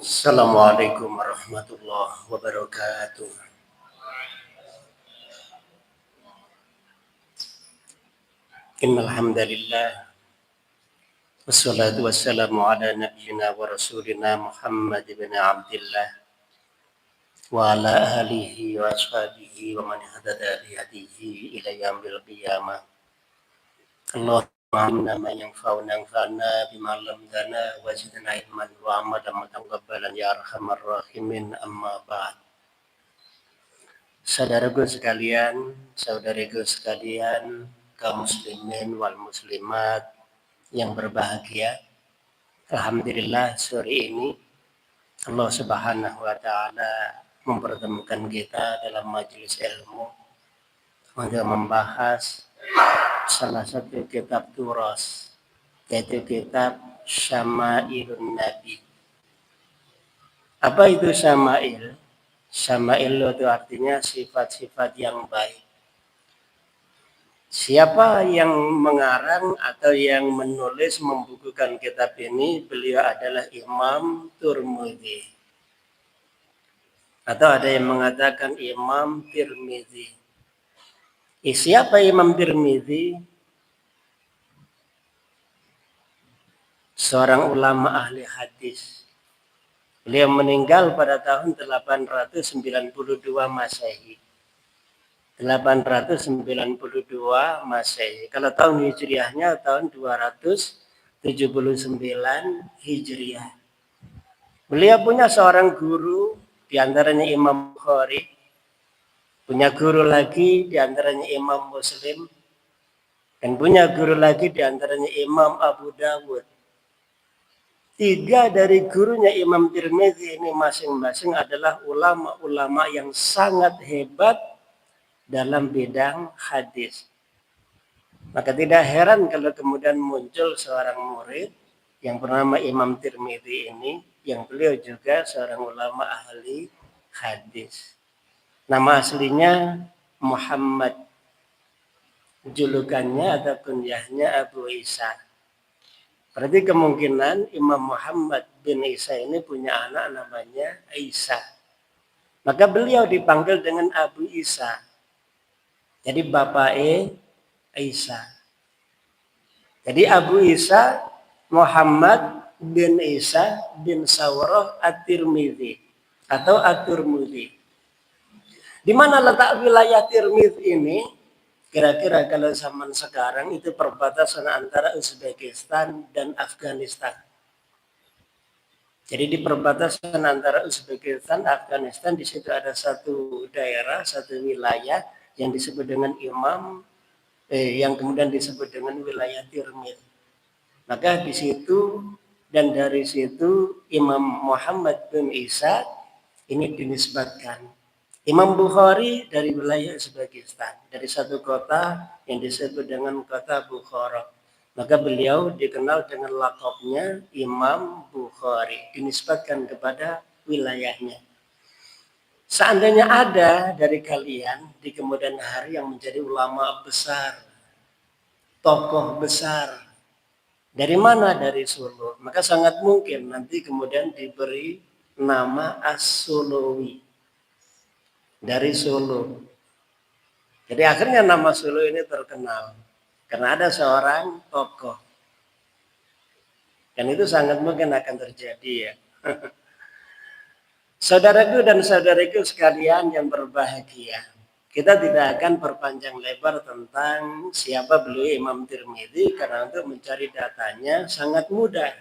Assalamualaikum warahmatullahi wabarakatuh. Innal hamdalillah wassalatu wassalamu ala nabiyyina wa rasulina Muhammad bin Abdullah wa ala alihi wa ashabihi wa man ihtada bi hadihi ila yaumil qiyamah. Allahumma inna ma yanfa'una anfa'na bima 'allamtana wa zidna ilman wa amalan mutaqabbalan ya arhamar rahimin amma ba'd. Saudaraku sekalian, saudariku sekalian, kaum muslimin wal muslimat yang berbahagia. Alhamdulillah sore ini Allah Subhanahu wa taala mempertemukan kita dalam majelis ilmu untuk membahas salah satu kitab turas, yaitu kitab Syama'ilun Nabi. Apa itu Syama'il? Syama'il itu artinya sifat-sifat yang baik. Siapa yang mengarang atau yang menulis membukukan kitab ini? Beliau adalah Imam Tirmidzi. Atau ada yang mengatakan Imam Tirmidzi. Siapa Imam Tirmidzi? Seorang ulama ahli hadis. Beliau meninggal pada tahun 892 Masehi. 892 Masehi. Kalau tahun Hijriahnya tahun 279 Hijriah. Beliau punya seorang guru, diantaranya Imam Bukhari. Punya guru lagi, diantaranya Imam Muslim. Dan punya guru lagi, diantaranya Imam Abu Dawud. 3 dari gurunya Imam Tirmidzi ini masing-masing adalah ulama-ulama yang sangat hebat dalam bidang hadis. Maka tidak heran kalau kemudian muncul seorang murid yang bernama Imam Tirmidzi ini, yang beliau juga seorang ulama ahli hadis. Nama aslinya Muhammad, julukannya atau kunyahnya Abu Isa. Berarti kemungkinan Imam Muhammad bin Isa ini punya anak namanya Isa. Maka beliau dipanggil dengan Abu Isa. Jadi bapaknya Isa. Jadi Abu Isa Muhammad bin Isa bin Sawrah At-Tirmidzi atau At-Tirmidzi. Di mana letak wilayah Tirmidzi ini? Kira-kira kalau zaman sekarang itu perbatasan antara Uzbekistan dan Afghanistan. Jadi di perbatasan antara Uzbekistan dan Afghanistan, di situ ada satu daerah, satu wilayah yang disebut dengan yang kemudian disebut dengan wilayah Tirmidzi. Maka di situ dan dari situ Imam Muhammad bin Isa ini dinisbatkan. Imam Bukhari dari wilayah Uzbekistan, dari satu kota yang disebut dengan kota Bukhara. Maka beliau dikenal dengan lakabnya Imam Bukhari, dinisbatkan kepada wilayahnya. Seandainya ada dari kalian di kemudian hari yang menjadi ulama besar, tokoh besar, dari mana? Dari Solo. Maka sangat mungkin nanti kemudian diberi nama As-Solowi. Dari Solo. Jadi akhirnya nama Solo ini terkenal. Karena ada seorang tokoh. Dan itu sangat mungkin akan terjadi ya. Saudaraku dan saudariku sekalian yang berbahagia. Kita tidak akan perpanjang lebar tentang siapa beliau Imam Tirmidzi. Karena untuk mencari datanya sangat mudah.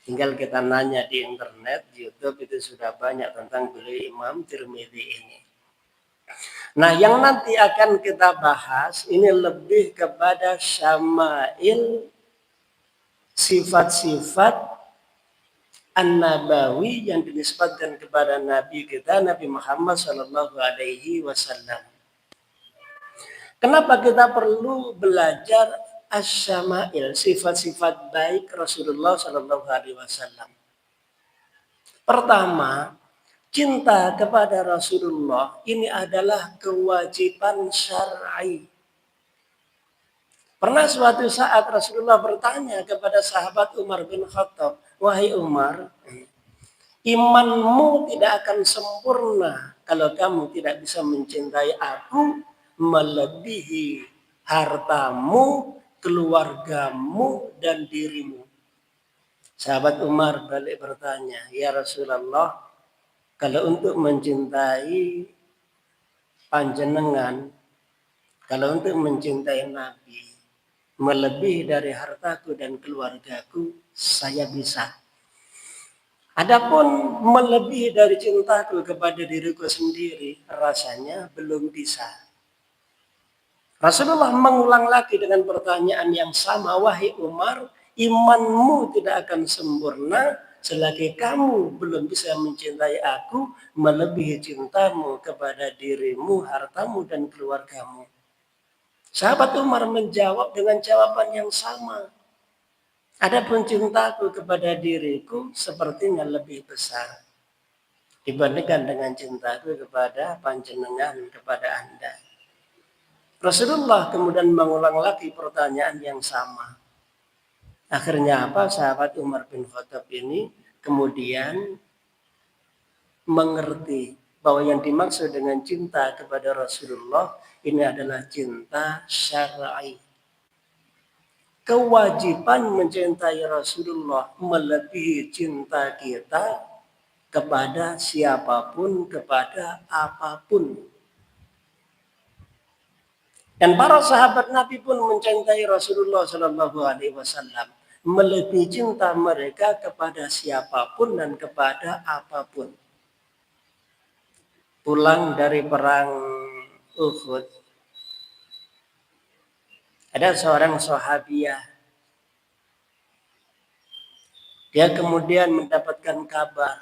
Tinggal kita nanya di internet, di YouTube itu sudah banyak tentang beliau Imam Tirmidzi ini. Nah, yang nanti akan kita bahas ini lebih kepada syama'il, sifat-sifat An-Nabawi yang dinisbatkan kepada Nabi kita, Nabi Muhammad SAW. Kenapa kita perlu belajar as-syama'il, sifat-sifat baik Rasulullah SAW? Pertama, cinta kepada Rasulullah ini adalah kewajiban syar'i. Pernah suatu saat Rasulullah bertanya kepada sahabat Umar bin Khattab, "Wahai Umar, Imanmu tidak akan sempurna kalau kamu tidak bisa mencintai aku melebihi hartamu, keluargamu, dan dirimu. Sahabat Umar balik bertanya, ya Rasulullah, kalau untuk mencintai panjenengan, kalau untuk mencintai Nabi, melebihi dari hartaku dan keluargaku, saya bisa. Adapun melebihi dari cintaku kepada diriku sendiri, rasanya belum bisa. Rasulullah mengulang lagi dengan pertanyaan yang sama, wahai Umar, imanmu tidak akan sempurna selagi kamu belum bisa mencintai aku melebihi cintamu kepada dirimu, hartamu, dan keluargamu. Sahabat Umar menjawab dengan jawaban yang sama. Adapun cintaku kepada diriku sepertinya lebih besar dibandingkan dengan cintaku kepada panjenengan, kepada Anda. Rasulullah kemudian mengulang lagi pertanyaan yang sama. Akhirnya apa? Sahabat Umar bin Khattab ini kemudian mengerti bahwa yang dimaksud dengan cinta kepada Rasulullah ini adalah cinta syar'i. Kewajiban mencintai Rasulullah melebihi cinta kita kepada siapapun, kepada apapun. Dan para sahabat Nabi pun mencintai Rasulullah Shallallahu Alaihi Wasallam melebihi cinta mereka kepada siapapun dan kepada apapun. Pulang dari perang Uhud, ada seorang sahabiah. Dia kemudian mendapatkan kabar.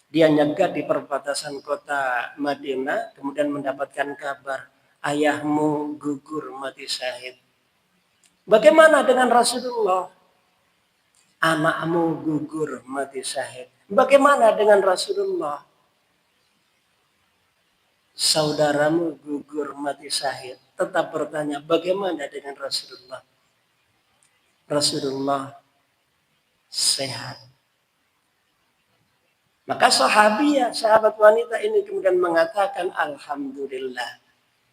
Dia nyegat di perbatasan kota Madinah, kemudian mendapatkan kabar ayahmu gugur mati syahid. Bagaimana dengan Rasulullah? Anakmu gugur mati syahid. Bagaimana dengan Rasulullah? Saudaramu gugur mati syahid. Tetap bertanya, bagaimana dengan Rasulullah? Rasulullah sehat. Maka sahabat wanita ini kemudian mengatakan, alhamdulillah.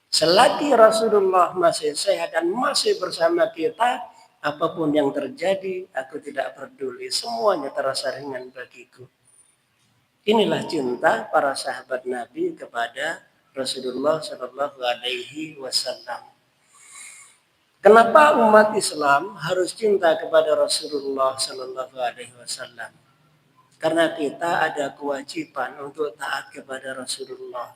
Selagi Rasulullah masih sehat dan masih bersama kita, apapun yang terjadi, aku tidak peduli. Semuanya terasa ringan bagiku. Inilah cinta para sahabat Nabi kepada Rasulullah Shallallahu Alaihi Wasallam. Kenapa umat Islam harus cinta kepada Rasulullah Shallallahu Alaihi Wasallam? Karena kita ada kewajiban untuk taat kepada Rasulullah.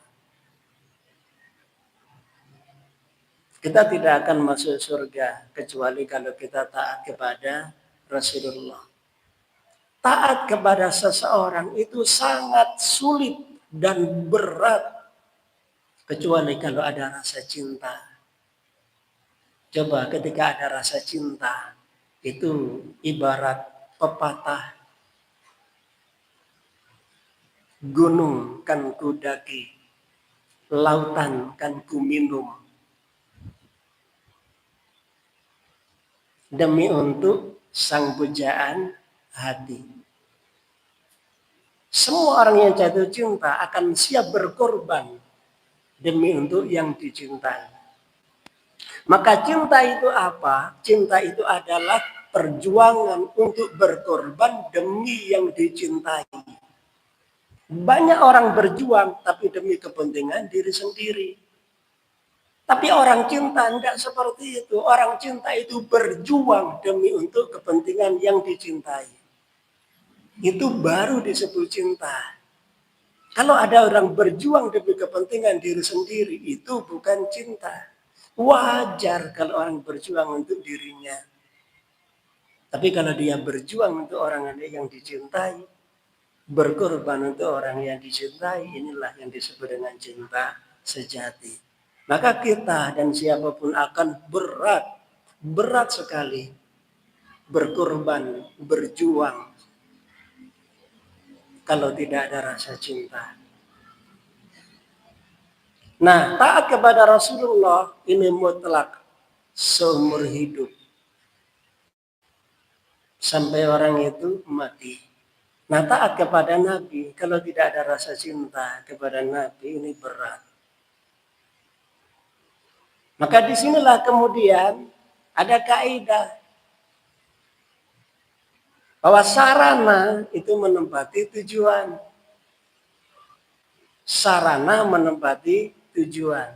Kita tidak akan masuk surga kecuali kalau kita taat kepada Rasulullah. Taat kepada seseorang itu sangat sulit dan berat kecuali kalau ada rasa cinta. Coba ketika ada rasa cinta, itu ibarat pepatah, gunung kan ku daki, lautan kan ku minum, demi untuk sang pujaan hati. Semua orang yang jatuh cinta akan siap berkorban demi untuk yang dicintai. Maka cinta itu apa? Cinta itu adalah perjuangan untuk berkorban demi yang dicintai. Banyak orang berjuang tapi demi kepentingan diri sendiri. Tapi orang cinta enggak seperti itu. Orang cinta itu berjuang demi untuk kepentingan yang dicintai. Itu baru disebut cinta. Kalau ada orang berjuang demi kepentingan diri sendiri, itu bukan cinta. Wajar kalau orang berjuang untuk dirinya. Tapi kalau dia berjuang untuk orang yang dicintai, berkorban untuk orang yang dicintai, inilah yang disebut dengan cinta sejati. Maka kita dan siapapun akan berat sekali berkorban, berjuang kalau tidak ada rasa cinta. Nah, taat kepada Rasulullah ini mutlak seumur hidup. Sampai orang itu mati. Nah, taat kepada Nabi, kalau tidak ada rasa cinta kepada Nabi, ini berat. Maka disinilah kemudian ada kaidah bahwa sarana itu menempati tujuan. Sarana menempati tujuan.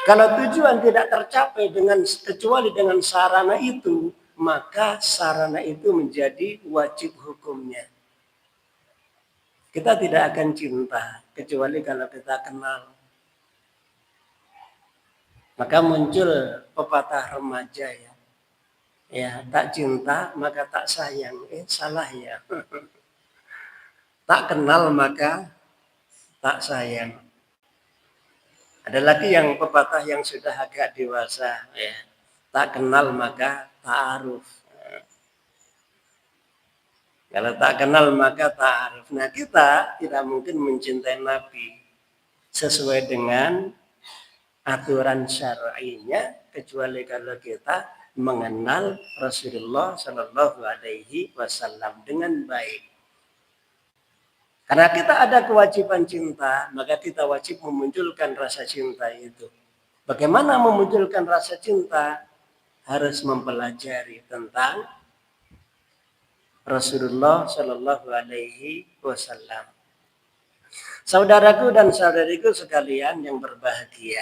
Kalau tujuan tidak tercapai kecuali dengan sarana itu, maka sarana itu menjadi wajib hukumnya. Kita tidak akan cinta kecuali kalau kita kenal. Maka muncul pepatah remaja ya. Ya, tak cinta maka tak sayang. Salah ya. Tak kenal maka tak sayang. Ada lagi yang pepatah yang sudah agak dewasa ya. Tak kenal maka ta'aruf. Kalau tak kenal maka ta'aruf. Nah, kita tidak mungkin mencintai Nabi sesuai dengan aturan syar'inya kecuali kalau kita mengenal Rasulullah Shallallahu Alaihi Wasallam dengan baik. Karena kita ada kewajiban cinta, maka kita wajib memunculkan rasa cinta itu. Bagaimana memunculkan rasa cinta? Harus mempelajari tentang Rasulullah Shallallahu Alaihi Wasallam. Saudaraku dan saudariku sekalian yang berbahagia,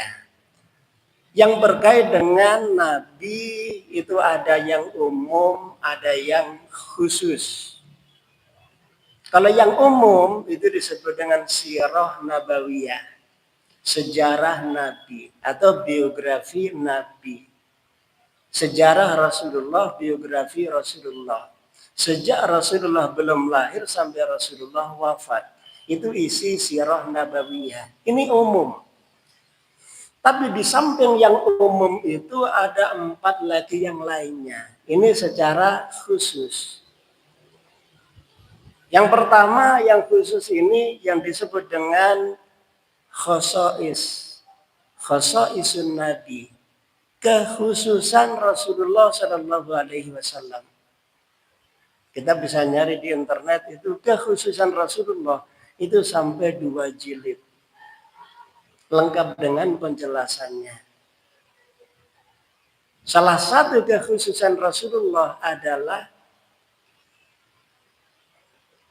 yang berkait dengan Nabi itu ada yang umum, ada yang khusus. Kalau yang umum itu disebut dengan sirah nabawiyah, sejarah Nabi atau biografi Nabi. Sejarah Rasulullah, biografi Rasulullah. Sejak Rasulullah belum lahir sampai Rasulullah wafat. Itu isi sirah nabawiyah. Ini umum. Tapi di samping yang umum itu ada 4 lagi yang lainnya. Ini secara khusus. Yang pertama yang khusus ini yang disebut dengan khosois. Khosoisun Nabi. Kekhususan Rasulullah Shallallahu Alaihi Wasallam. Kita bisa nyari di internet itu kekhususan Rasulullah itu sampai 2 jilid. Lengkap dengan penjelasannya. Salah satu kekhususan Rasulullah adalah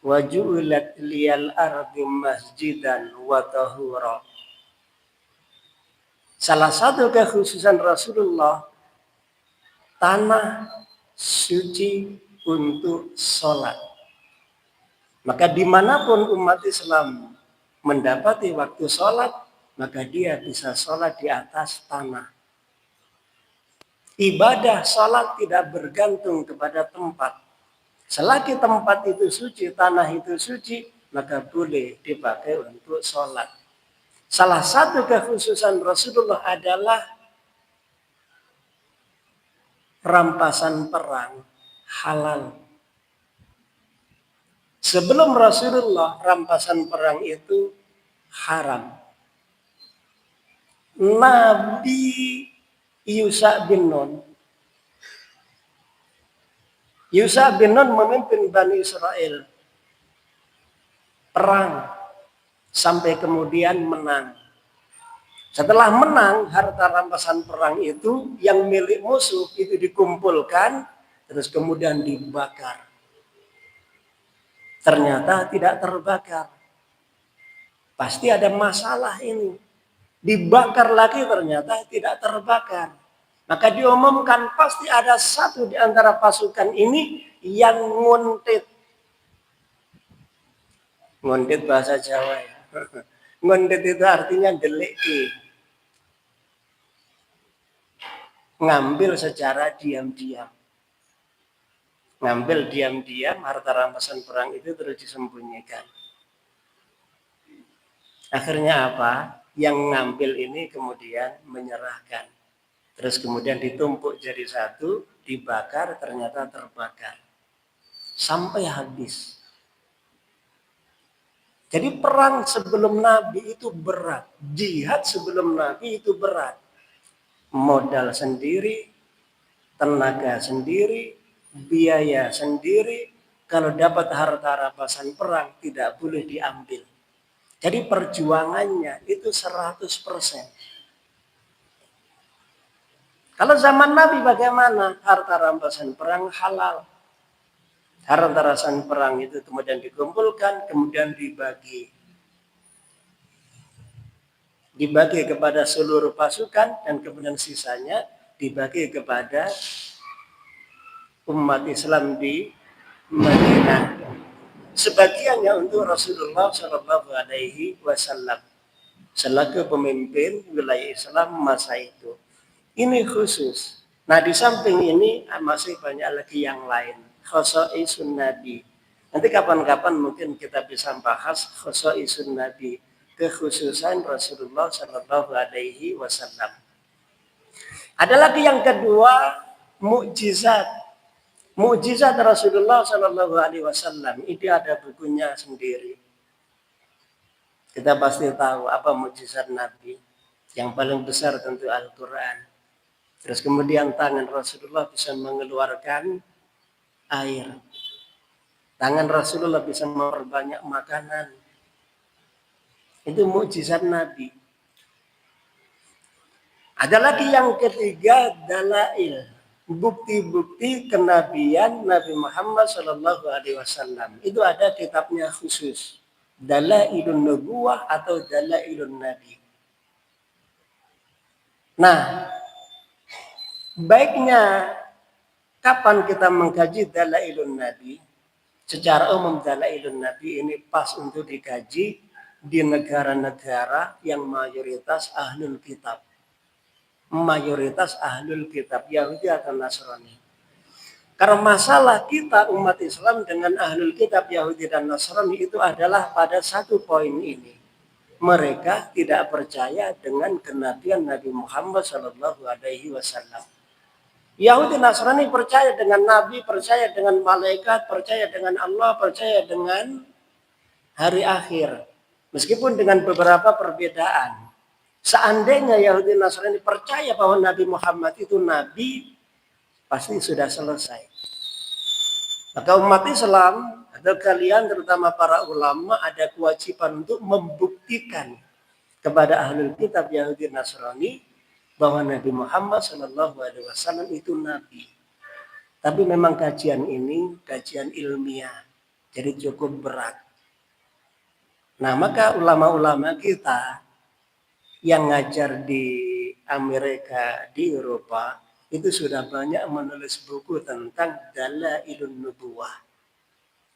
wajulat liyal ardi masjidan wa tahura. Salah satu kekhususan Rasulullah, tanah suci untuk sholat. Maka dimanapun umat Islam mendapati waktu sholat, maka dia bisa sholat di atas tanah. Ibadah sholat tidak bergantung kepada tempat. Selagi tempat itu suci, tanah itu suci, maka boleh dipakai untuk sholat. Salah satu kekhususan Rasulullah adalah rampasan perang halal. Sebelum Rasulullah, rampasan perang itu haram. Nabi Yusha bin Nun memimpin Bani Israel perang sampai kemudian menang. Setelah menang, harta rampasan perang itu yang milik musuh itu dikumpulkan, terus kemudian dibakar. Ternyata tidak terbakar. Pasti ada masalah ini. Dibakar lagi ternyata tidak terbakar. Maka diumumkan pasti ada satu di antara pasukan ini yang nguntit. Nguntit bahasa Jawa ya. Nguntit itu artinya geleki. Ngambil secara diam-diam. Ngambil diam-diam harta rampasan perang itu terus disembunyikan. Akhirnya apa? Yang ngambil ini kemudian menyerahkan. Terus kemudian ditumpuk jadi satu, dibakar, ternyata terbakar. Sampai habis. Jadi perang sebelum Nabi itu berat. Jihad sebelum Nabi itu berat. Modal sendiri, tenaga sendiri, biaya sendiri, kalau dapat harta rampasan perang tidak boleh diambil. Jadi perjuangannya itu 100%. Kalau zaman Nabi bagaimana? Harta rampasan perang halal. Harta rampasan perang itu kemudian dikumpulkan, kemudian dibagi kepada seluruh pasukan, dan kemudian sisanya dibagi kepada umat Islam di Madinah. Sebagiannya untuk Rasulullah Shallallahu Alaihi Wasallam selaku pemimpin wilayah Islam masa itu. Ini khusus. Nah, di samping ini masih banyak lagi yang lain. Khosaisun Nabi. Nanti kapan-kapan mungkin kita bisa bahas Khosaisun Nabi, kekhususan Rasulullah Shallallahu Alaihi Wasallam. Ada lagi yang kedua, mukjizat. Mukjizat Rasulullah Shallallahu Alaihi Wasallam itu ada bukunya sendiri. Kita pasti tahu apa mukjizat Nabi. Yang paling besar tentu Al-Quran. Terus kemudian tangan Rasulullah bisa mengeluarkan air. Tangan Rasulullah bisa memperbanyak makanan. Itu mukjizat Nabi. Ada lagi yang ketiga, dalail. Bukti-bukti kenabian Nabi Muhammad Shallallahu Alaihi Wasallam. Itu ada kitabnya khusus. Dalailun Nubuwah atau Dalailun Nabi. Nah, baiknya kapan kita mengkaji Dalailun Nabi? Secara umum Dalailun Nabi ini pas untuk dikaji di negara-negara yang mayoritas ahlul kitab. Mayoritas ahlul kitab Yahudi atau Nasrani. Karena masalah kita umat Islam dengan ahlul kitab Yahudi dan Nasrani itu adalah pada satu poin ini. Mereka tidak percaya dengan kenabian Nabi Muhammad Shallallahu Alaihi Wasallam. Yahudi Nasrani percaya dengan Nabi, percaya dengan malaikat, percaya dengan Allah, percaya dengan hari akhir. Meskipun dengan beberapa perbedaan. Seandainya Yahudi Nasrani percaya bahwa Nabi Muhammad itu Nabi, pasti sudah selesai. Maka umat Islam atau kalian terutama para ulama ada kewajiban untuk membuktikan kepada ahlul kitab Yahudi Nasrani bahwa Nabi Muhammad Shallallahu Alaihi Wasallam itu Nabi. Tapi memang kajian ini kajian ilmiah, jadi cukup berat. Nah, maka ulama-ulama kita yang ngajar di Amerika, di Eropa, itu sudah banyak menulis buku tentang Dalailun Nubuwah.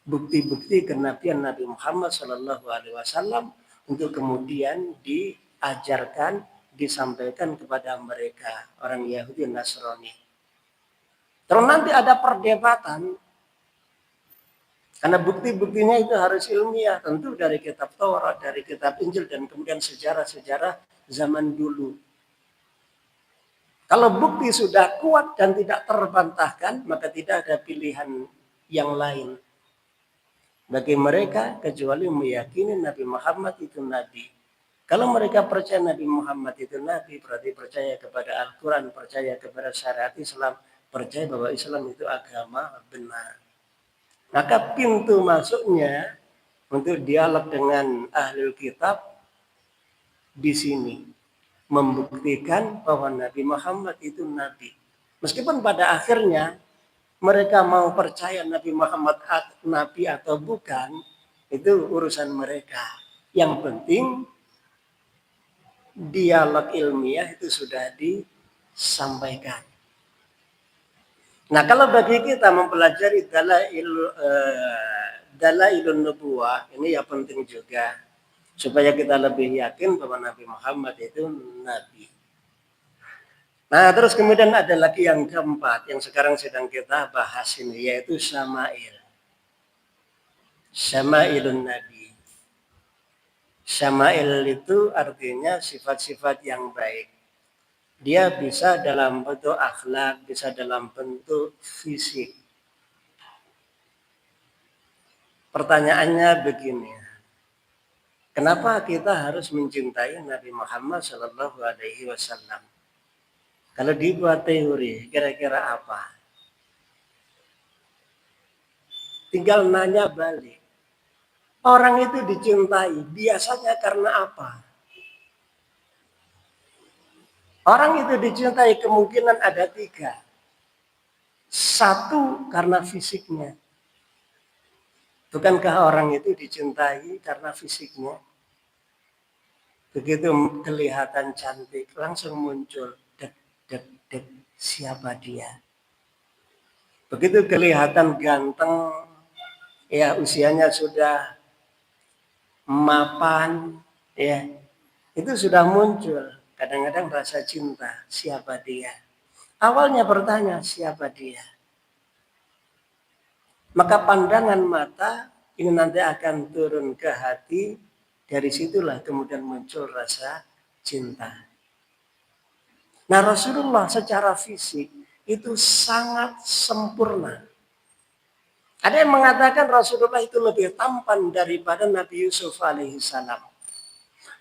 Bukti-bukti kenabian Nabi Muhammad Shallallahu Alaihi Wasallam untuk kemudian diajarkan, disampaikan kepada mereka, orang Yahudi dan Nasrani. Terus nanti ada perdebatan, karena bukti-buktinya itu harus ilmiah, tentu dari kitab Taurat, dari kitab Injil, dan kemudian sejarah-sejarah zaman dulu. Kalau bukti sudah kuat dan tidak terbantahkan, maka tidak ada pilihan yang lain bagi mereka kecuali meyakini Nabi Muhammad itu Nabi. Kalau mereka percaya Nabi Muhammad itu Nabi, berarti percaya kepada Al-Quran, percaya kepada syariat Islam, percaya bahwa Islam itu agama benar. Maka pintu masuknya untuk dialog dengan ahlul kitab di sini. Membuktikan bahwa Nabi Muhammad itu Nabi. Meskipun pada akhirnya mereka mau percaya Nabi Muhammad Nabi atau bukan, itu urusan mereka. Yang penting dialog ilmiah itu sudah disampaikan. Nah, kalau bagi kita mempelajari Dalailun Nubuwah, ini ya penting juga. Supaya kita lebih yakin bahwa Nabi Muhammad itu Nabi. Nah, terus kemudian ada lagi yang keempat, yang sekarang sedang kita bahas ini, yaitu Syama'il. Syama'ilun Nabi. Syama'il itu artinya sifat-sifat yang baik. Dia bisa dalam bentuk akhlak, bisa dalam bentuk fisik. Pertanyaannya begini. Kenapa kita harus mencintai Nabi Muhammad Shallallahu Alaihi Wasallam? Kalau dibuat teori, kira-kira apa? tinggal nanya balik. Orang itu dicintai biasanya karena apa? Orang itu dicintai kemungkinan ada 3. 1 karena fisiknya. Bukankah orang itu dicintai karena fisiknya? Begitu kelihatan cantik, langsung muncul dek, dek, dek, siapa dia? Begitu kelihatan ganteng, ya usianya sudah mapan, ya itu sudah muncul. Kadang-kadang rasa cinta, siapa dia? Awalnya bertanya, siapa dia? Maka pandangan mata ini nanti akan turun ke hati. Dari situlah kemudian muncul rasa cinta. Nah, Rasulullah secara fisik itu sangat sempurna. Ada yang mengatakan Rasulullah itu lebih tampan daripada Nabi Yusuf alaihissalam.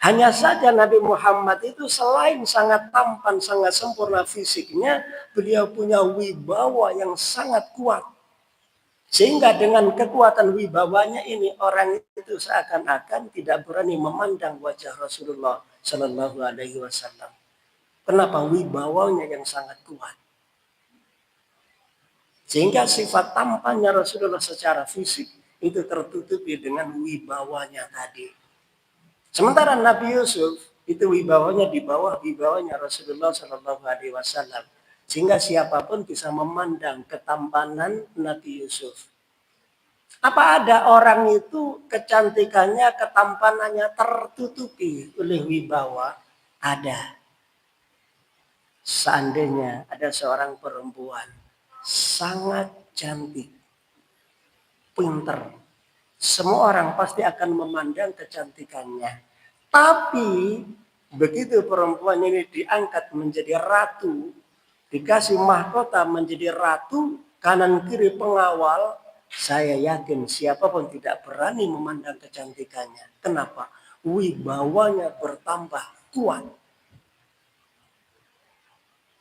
Hanya saja Nabi Muhammad itu selain sangat tampan, sangat sempurna fisiknya, beliau punya wibawa yang sangat kuat. Sehingga dengan kekuatan wibawanya ini orang itu seakan-akan tidak berani memandang wajah Rasulullah Shallallahu Alaihi Wasallam. Kenapa? Wibawanya yang sangat kuat. Sehingga sifat tampannya Rasulullah secara fisik itu tertutupi dengan wibawanya tadi. Sementara Nabi Yusuf itu wibawanya di bawah wibawanya Rasulullah Shallallahu Alaihi Wasallam. Sehingga siapapun bisa memandang ketampanan Nabi Yusuf. Apa ada orang itu kecantikannya, ketampanannya tertutupi oleh wibawa? Ada. Seandainya ada seorang perempuan sangat cantik, pinter, semua orang pasti akan memandang kecantikannya. Tapi begitu perempuan ini diangkat menjadi ratu, dikasih mahkota menjadi ratu, kanan kiri pengawal, saya yakin siapapun tidak berani memandang kecantikannya. Kenapa? Wibawanya bertambah kuat.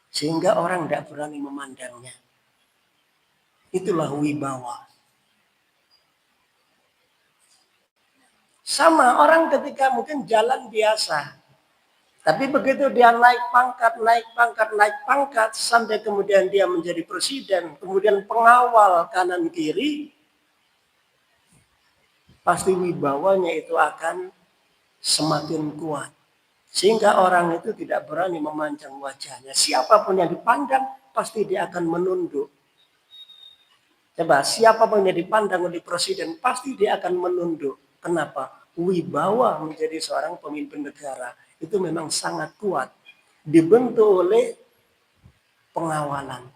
Sehingga orang tidak berani memandangnya. Itulah wibawa. Sama orang ketika mungkin jalan biasa. Tapi begitu dia naik pangkat, sampai kemudian dia menjadi presiden, kemudian pengawal kanan kiri, pasti wibawanya itu akan semakin kuat. Sehingga orang itu tidak berani memandang wajahnya. Siapapun yang dipandang, pasti dia akan menunduk. Coba, siapapun yang dipandang oleh presiden, pasti dia akan menunduk. Kenapa? Wibawa menjadi seorang pemimpin negara itu memang sangat kuat, dibentuk oleh pengawalan.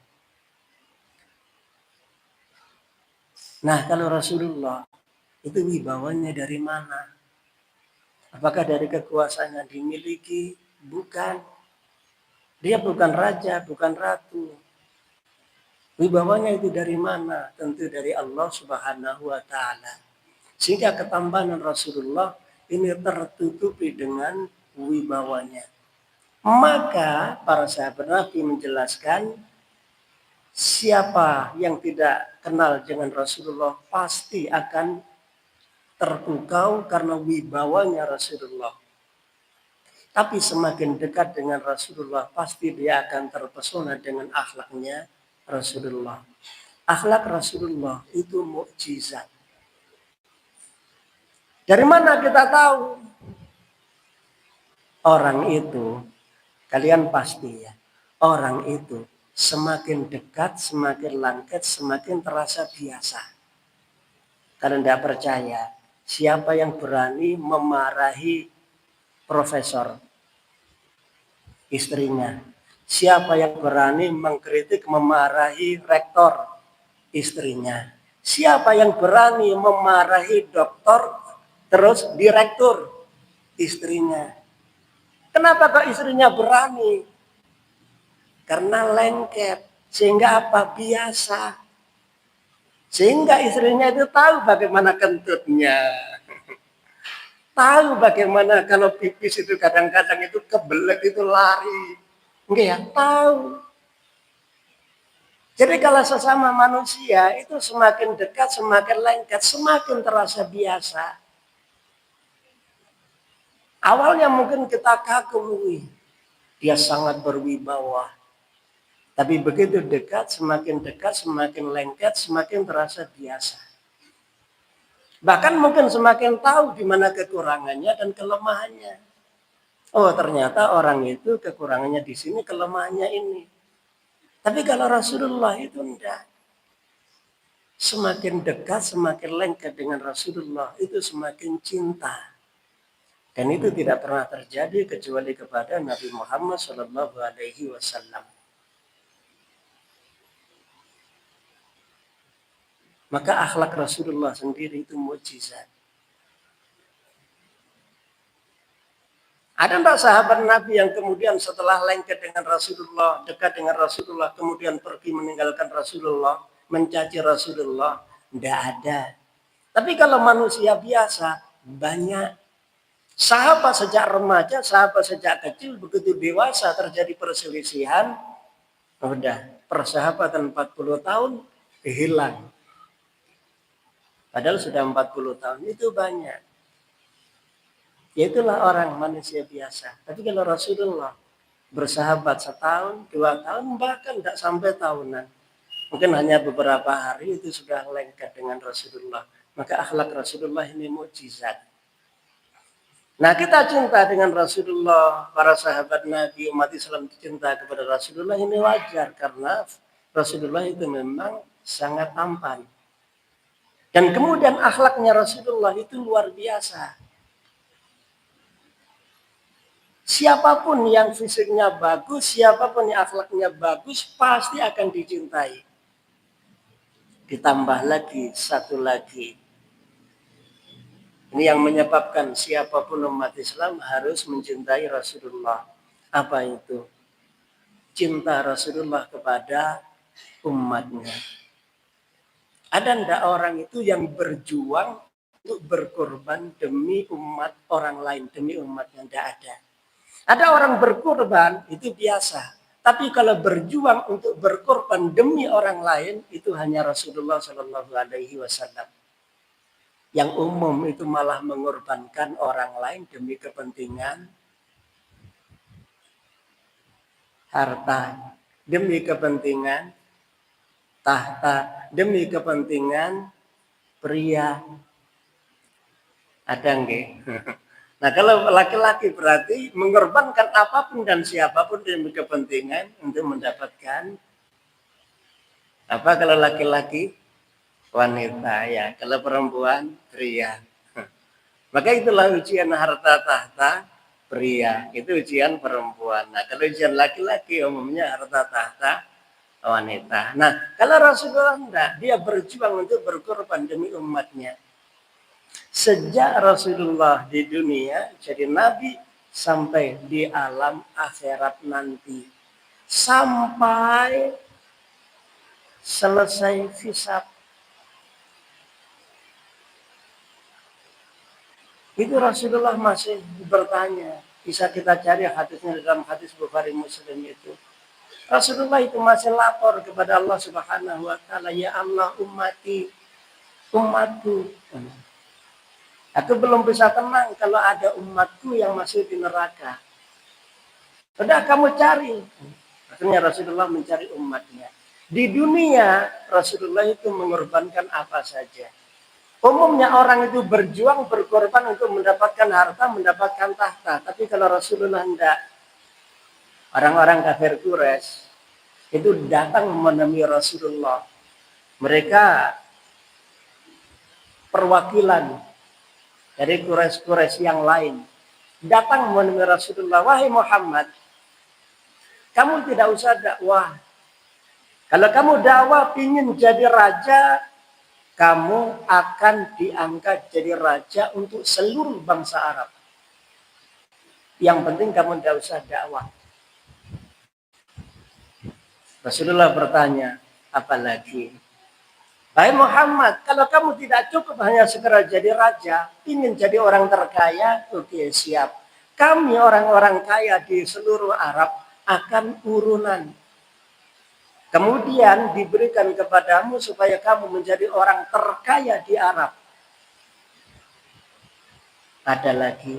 Nah, kalau Rasulullah itu wibawanya dari mana? Apakah dari kekuasaan yang dimiliki? Bukan. Dia bukan raja, bukan ratu. Wibawanya itu dari mana? Tentu dari Allah Subhanahu wa Ta'ala. Sehingga ketampanan Rasulullah ini tertutupi dengan wibawanya. Maka para sahabat Nabi menjelaskan, siapa yang tidak kenal dengan Rasulullah pasti akan terpukau karena wibawanya Rasulullah. Tapi semakin dekat dengan Rasulullah, pasti dia akan terpesona dengan akhlaknya Rasulullah. Akhlak Rasulullah itu mukjizat. Dari mana kita tahu? Orang itu, kalian pasti ya, orang itu semakin dekat, semakin lengket, semakin terasa biasa. Kalau tidak percaya, siapa yang berani memarahi profesor, istrinya? Siapa yang berani mengkritik, memarahi rektor, istrinya? Siapa yang berani memarahi dokter, terus direktur, istrinya? Kenapa kok istrinya berani? Karena lengket. Sehingga apa? Biasa. Sehingga istrinya itu tahu bagaimana kentutnya. Tahu bagaimana kalau pipis itu kadang-kadang itu kebelet itu lari. Enggak ya? Tahu. Jadi kalau sesama manusia itu semakin dekat, semakin lengket, semakin terasa biasa. Awalnya mungkin kita kagum, dia sangat berwibawa. Tapi begitu dekat, semakin lengket, semakin terasa biasa. Bahkan mungkin semakin tahu di mana kekurangannya dan kelemahannya. Oh, ternyata orang itu kekurangannya di sini, kelemahannya ini. Tapi kalau Rasulullah itu enggak. Semakin dekat, semakin lengket dengan Rasulullah, itu semakin cinta. Dan itu tidak pernah terjadi kecuali kepada Nabi Muhammad SAW. Maka akhlak Rasulullah sendiri itu mukjizat. Ada enggak sahabat Nabi yang kemudian setelah lengket dengan Rasulullah, dekat dengan Rasulullah, kemudian pergi meninggalkan Rasulullah, mencaci Rasulullah? Enggak ada. Tapi kalau manusia biasa, banyak. Sahabat sejak remaja, sahabat sejak kecil, begitu dewasa terjadi perselisihan, udah persahabatan 40 tahun hilang. Padahal sudah 40 tahun, itu banyak. Ya itulah orang manusia biasa. Tapi kalau Rasulullah bersahabat setahun, 2 tahun, bahkan tidak sampai tahunan. Mungkin hanya beberapa hari itu sudah lengket dengan Rasulullah. Maka akhlak Rasulullah ini mukjizat. Nah, kita cinta dengan Rasulullah, para sahabat Nabi, umat Islam cinta kepada Rasulullah ini wajar karena Rasulullah itu memang sangat tampan. Dan kemudian akhlaknya Rasulullah itu luar biasa. Siapapun yang fisiknya bagus, siapapun yang akhlaknya bagus, pasti akan dicintai. Ditambah lagi, satu lagi. Ini yang menyebabkan siapapun umat Islam harus mencintai Rasulullah. Apa itu? Cinta Rasulullah kepada umatnya. Ada ndak orang itu yang berjuang untuk berkorban demi umat orang lain, demi umatnya? Ndak ada. Ada orang berkorban, itu biasa. Tapi kalau berjuang untuk berkorban demi orang lain, itu hanya Rasulullah SAW. Yang umum itu malah mengorbankan orang lain demi kepentingan harta, demi kepentingan tahta, demi kepentingan pria. Ada nggih? Nah, kalau laki-laki berarti mengorbankan apapun dan siapapun demi kepentingan untuk mendapatkan apa. Kalau laki-laki wanita, ya. Kalau perempuan pria. Maka itulah ujian harta tahta pria, itu ujian perempuan. Nah, kalau ujian laki-laki umumnya harta tahta wanita. Nah, kalau Rasulullah enggak, dia berjuang untuk berkorban demi umatnya. Sejak Rasulullah di dunia jadi nabi sampai di alam akhirat nanti, sampai selesai hisab, itu Rasulullah masih bertanya. Bisa kita cari hadisnya dalam hadis Bukhari Muslim itu. Rasulullah itu masih lapor kepada Allah Subhanahu wa taala, ya Allah, ummati, umatku. Aku belum bisa tenang kalau ada umatku yang masih di neraka. Udah kamu cari. Akhirnya Rasulullah mencari umatnya. Di dunia Rasulullah itu mengorbankan apa saja. Umumnya orang itu berjuang, berkorban untuk mendapatkan harta, mendapatkan tahta. Tapi kalau Rasulullah enggak. Orang-orang kafir Quraisy itu datang menemui Rasulullah. Mereka perwakilan dari Quraisy yang lain. Datang menemui Rasulullah. Wahai Muhammad, kamu tidak usah dakwah. Kalau kamu dakwah ingin jadi raja, kamu akan diangkat jadi raja untuk seluruh bangsa Arab. Yang penting kamu tidak usah dakwah. Rasulullah bertanya, apalagi? Hai Muhammad, kalau kamu tidak cukup hanya segera jadi raja, ingin jadi orang terkaya, oke, siap. Kami orang-orang kaya di seluruh Arab akan urunan. Kemudian diberikan kepadamu supaya kamu menjadi orang terkaya di Arab. Ada lagi.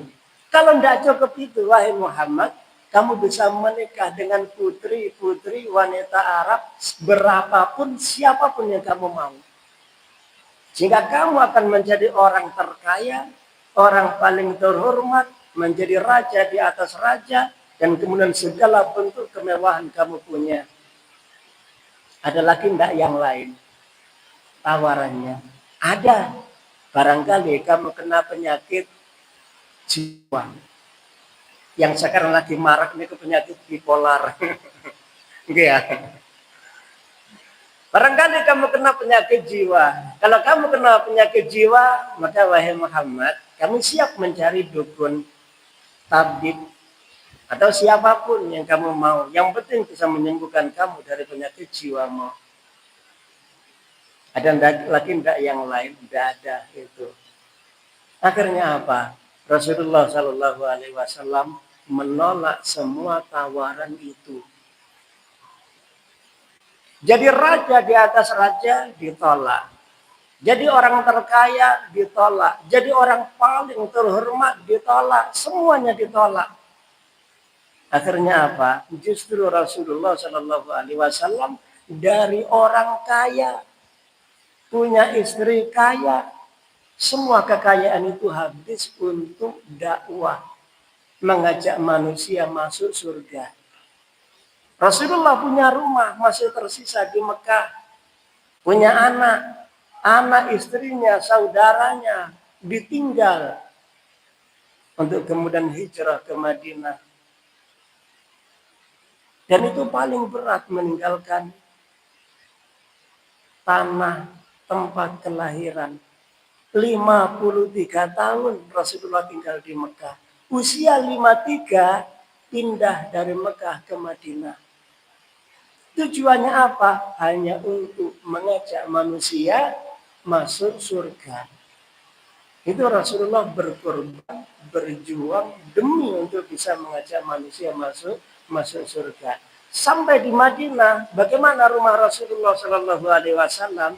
Kalau tidak cukup itu, wahai Muhammad, kamu bisa menikah dengan putri-putri wanita Arab berapapun, siapapun yang kamu mau. Sehingga kamu akan menjadi orang terkaya, orang paling terhormat, menjadi raja di atas raja, dan kemudian segala bentuk kemewahan kamu punya. Ada lagi enggak yang lain? Tawarannya. Ada. Barangkali kamu kena penyakit jiwa. Yang sekarang lagi marak ini penyakit bipolar. Ya. Barangkali kamu kena penyakit jiwa. Kalau kamu kena penyakit jiwa, maka wahai Muhammad, kamu siap mencari dukun, tabib, atau siapapun yang kamu mau. Yang penting bisa menyembuhkan kamu dari penyakit jiwamu. Ada lagi enggak yang lain? Tidak ada itu. Akhirnya apa? Rasulullah Shallallahu Alaihi Wasallam menolak semua tawaran itu. Jadi raja di atas raja ditolak. Jadi orang terkaya ditolak. Jadi orang paling terhormat ditolak. Semuanya ditolak. Akhirnya apa? Justru Rasulullah Shallallahu Alaihi Wasallam dari orang kaya, punya istri kaya, semua kekayaan itu habis untuk dakwah, mengajak manusia masuk surga. Rasulullah punya rumah masih tersisa di Mekah, punya anak istrinya, saudaranya ditinggal untuk kemudian hijrah ke Madinah. Dan itu paling berat, meninggalkan tanah tempat kelahiran. 53 tahun Rasulullah tinggal di Mekah. Usia 53 pindah dari Mekah ke Madinah. Tujuannya apa? Hanya untuk mengajak manusia masuk surga. Itu Rasulullah berkorban, berjuang demi untuk bisa mengajak manusia masuk surga. Sampai di Madinah, bagaimana rumah Rasulullah Shallallahu Alaihi Wasallam?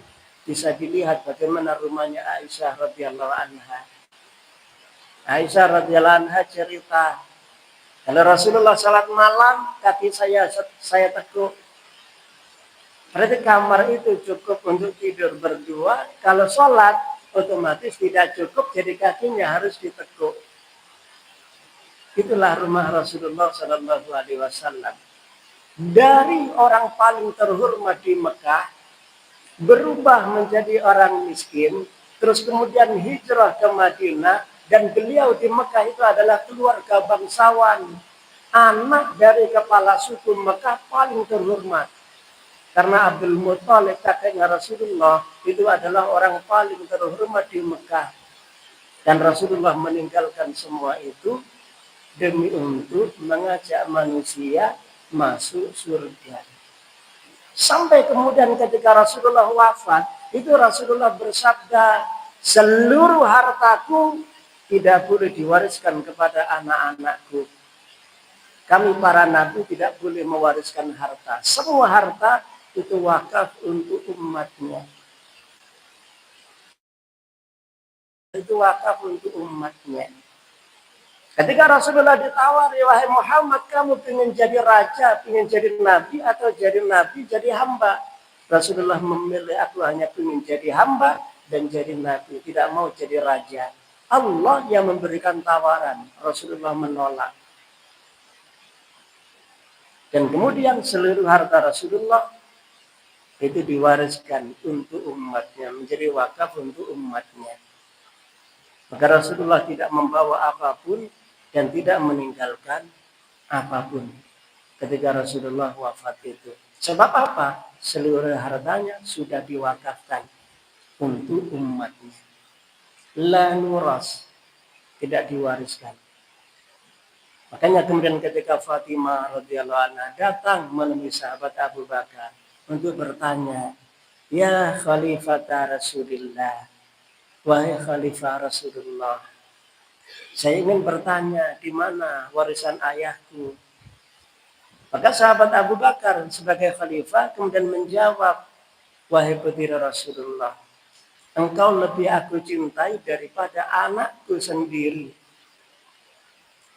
Bisa dilihat bagaimana rumahnya Aisyah radhiyallahu anha. Aisyah radhiyallahu anha cerita, kalau Rasulullah salat malam, kaki saya tekuk. Berarti kamar itu cukup untuk tidur berdua. Kalau sholat, otomatis tidak cukup, jadi kakinya harus ditekuk. Itulah rumah Rasulullah Shallallahu Alaihi Wasallam. Dari orang paling terhormat di Mekah, berubah menjadi orang miskin, terus kemudian hijrah ke Madinah, dan beliau di Mekah itu adalah keluarga bangsawan, anak dari kepala suku Mekah paling terhormat. Karena Abdul Muthalib, kakeknya Rasulullah, itu adalah orang paling terhormat di Mekah. Dan Rasulullah meninggalkan semua itu demi untuk mengajak manusia masuk surga. Sampai kemudian ketika Rasulullah wafat, itu Rasulullah bersabda, seluruh hartaku tidak boleh diwariskan kepada anak-anakku. Kami para nabi tidak boleh mewariskan harta. Semua harta itu wakaf untuk umatnya. Itu wakaf untuk umatnya. Ketika Rasulullah ditawari, wahai Muhammad, kamu ingin jadi raja, ingin jadi nabi, atau jadi nabi, jadi hamba? Rasulullah memilih, aku hanya ingin jadi hamba dan jadi nabi, tidak mau jadi raja. Allah yang memberikan tawaran, Rasulullah menolak. Dan kemudian seluruh harta Rasulullah itu diwariskan untuk umatnya, menjadi wakaf untuk umatnya. Maka Rasulullah tidak membawa apapun dan tidak meninggalkan apapun ketika Rasulullah wafat itu. Sebab apa? Seluruh hartanya sudah diwakafkan untuk umatnya. La nuras, tidak diwariskan. Makanya kemudian ketika Fatimah radhiyallahu anha datang menemui sahabat Abu Bakar untuk bertanya, ya Khalifata Rasulillah, wahai Khalifah Rasulullah, saya ingin bertanya di mana warisan ayahku. Maka sahabat Abu Bakar sebagai khalifah kemudian menjawab, wahai putra Rasulullah, engkau lebih aku cintai daripada anakku sendiri.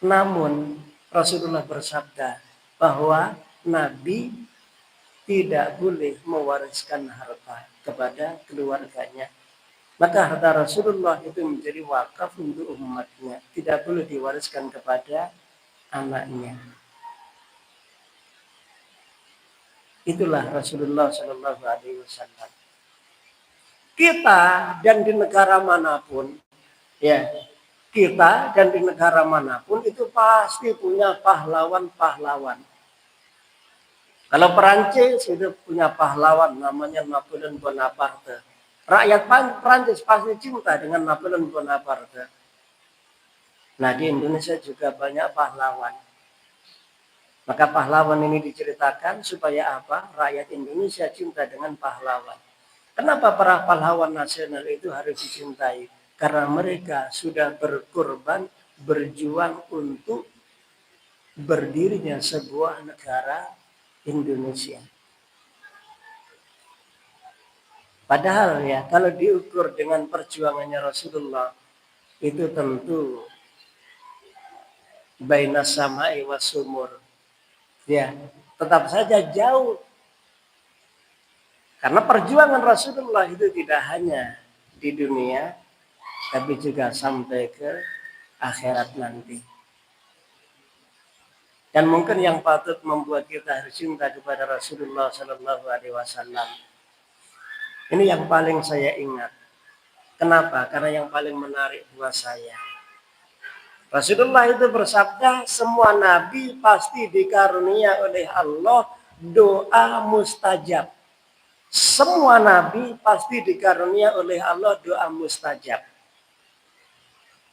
Namun Rasulullah bersabda bahwa Nabi tidak boleh mewariskan harta kepada keluarganya. Maka harta Rasulullah itu menjadi wakaf untuk umatnya. Tidak boleh diwariskan kepada anaknya. Itulah Rasulullah Shallallahu Alaihi Wasallam. Kita dan di negara manapun, ya, kita dan di negara manapun itu pasti punya pahlawan-pahlawan. Kalau Perancis itu punya pahlawan namanya Napoleon Bonaparte. Rakyat Perancis pasti cinta dengan Napoleon Bonaparte. Nah, di Indonesia juga banyak pahlawan. Maka pahlawan ini diceritakan supaya apa? Rakyat Indonesia cinta dengan pahlawan. Kenapa para pahlawan nasional itu harus dicintai? Karena mereka sudah berkorban, berjuang untuk berdirinya sebuah negara Indonesia. Padahal ya, kalau diukur dengan perjuangannya Rasulullah, itu tentu baina sama'i was sumur. Ya, tetap saja jauh. Karena perjuangan Rasulullah itu tidak hanya di dunia, tapi juga sampai ke akhirat nanti. Dan mungkin yang patut membuat kita harus cinta kepada Rasulullah Shallallahu Alaihi Wasallam. Ini yang paling saya ingat. Kenapa? Karena yang paling menarik buat saya. Rasulullah itu bersabda, semua nabi pasti dikarunia oleh Allah doa mustajab. Semua nabi pasti dikarunia oleh Allah doa mustajab.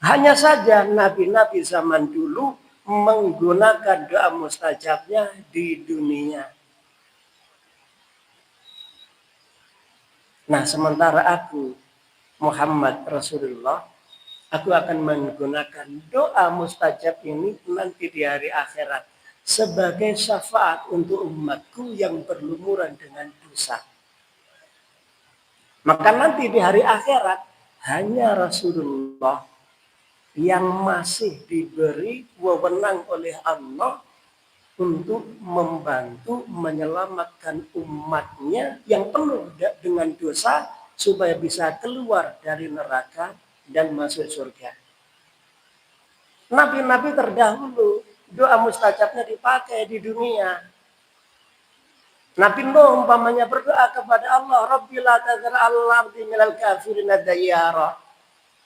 Hanya saja nabi-nabi zaman dulu menggunakan doa mustajabnya di dunia. Nah, sementara aku, Muhammad Rasulullah, aku akan menggunakan doa mustajab ini nanti di hari akhirat sebagai syafaat untuk umatku yang berlumuran dengan dosa. Maka nanti di hari akhirat hanya Rasulullah yang masih diberi wewenang oleh Allah untuk membantu menyelamatkan umatnya yang penuh dengan dosa supaya bisa keluar dari neraka dan masuk surga. Nabi-nabi terdahulu doa mustajabnya dipakai di dunia. Nabi Nuh umpamanya berdoa kepada Allah, Rabbi la tazar al-ardi minal kafirina dayyara.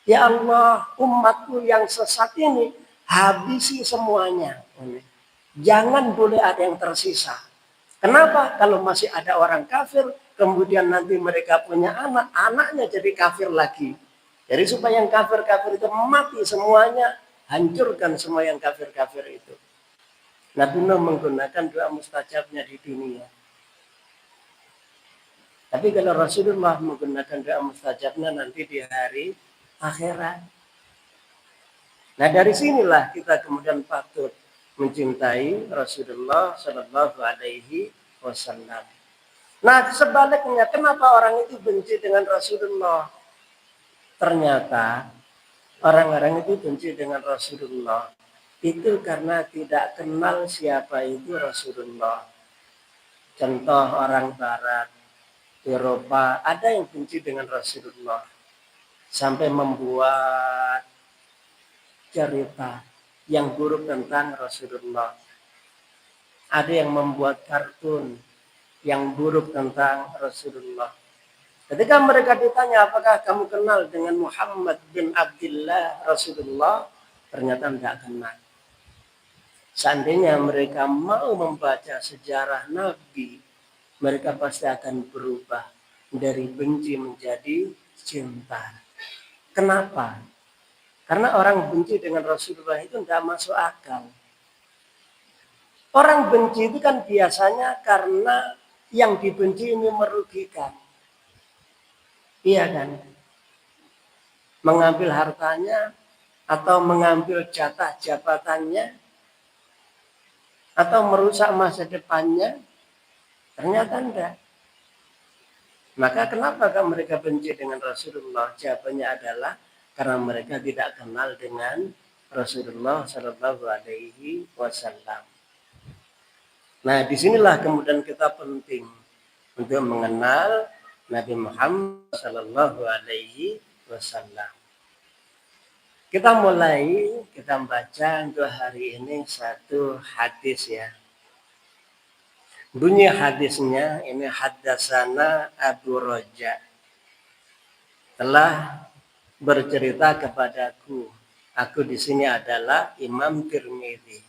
Ya Allah, umatku yang sesat ini habisi semuanya. Jangan boleh ada yang tersisa. Kenapa? Kalau masih ada orang kafir, kemudian nanti mereka punya anak, anaknya jadi kafir lagi. Jadi supaya yang kafir-kafir itu mati semuanya, hancurkan semua yang kafir-kafir itu. Nabi Nuh menggunakan doa mustajabnya di dunia. Tapi kalau Rasulullah menggunakan doa mustajabnya nanti di hari akhirat. Nah, dari sinilah kita kemudian patut mencintai Rasulullah Shallallahu Alaihi Wasallam. Nah, sebaliknya, kenapa orang itu benci dengan Rasulullah? Ternyata orang-orang itu benci dengan Rasulullah itu karena tidak kenal siapa itu Rasulullah. Contoh orang Barat, Eropa, ada yang benci dengan Rasulullah sampai membuat cerita yang buruk tentang Rasulullah. Ada yang membuat kartun yang buruk tentang Rasulullah. Ketika mereka ditanya apakah kamu kenal dengan Muhammad bin Abdullah Rasulullah, ternyata tidak kenal. Seandainya mereka mau membaca sejarah Nabi, mereka pasti akan berubah dari benci menjadi cinta. Kenapa? Karena orang benci dengan Rasulullah itu tidak masuk akal. Orang benci itu kan biasanya karena yang dibenci ini merugikan. Iya kan? Mengambil hartanya atau mengambil jatah jabatannya atau merusak masa depannya? Ternyata enggak. Maka kenapa mereka benci dengan Rasulullah? Jawabannya adalah karena mereka tidak kenal dengan Rasulullah Shallallahu Alaihi Wasallam. Nah, disinilah kemudian kita penting untuk mengenal Nabi Muhammad Shallallahu Alaihi Wasallam. Kita mulai, kita baca untuk hari ini satu hadis ya. Bunyi hadisnya ini haddatsana Abu Raja telah bercerita kepadaku. Aku di sini adalah Imam Tirmidzi.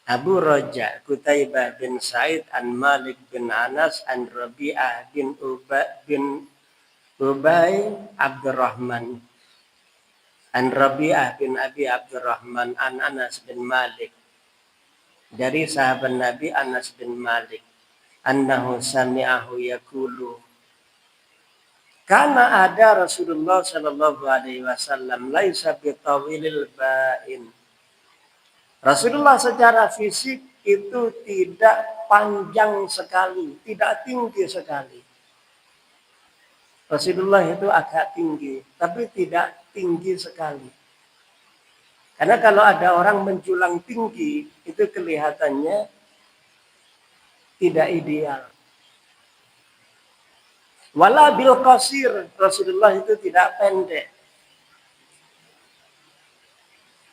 Abu Raja Qutaibah bin Sa'id an Malik bin Anas an Rabi'ah bin Ubay Abdurrahman an Rabi'ah bin Abi Abdurrahman an Anas bin Malik, dari sahabat Nabi Anas bin Malik, annahu sami'ahu yaqulu, karena ada Rasulullah Shallallahu Alaihi Wasallam laisa bitawilil ba'in. Rasulullah secara fisik itu tidak panjang sekali, tidak tinggi sekali. Rasulullah itu agak tinggi, tapi tidak tinggi sekali. Karena kalau ada orang menjulang tinggi, itu kelihatannya tidak ideal. Wala bil qasir, Rasulullah itu tidak pendek.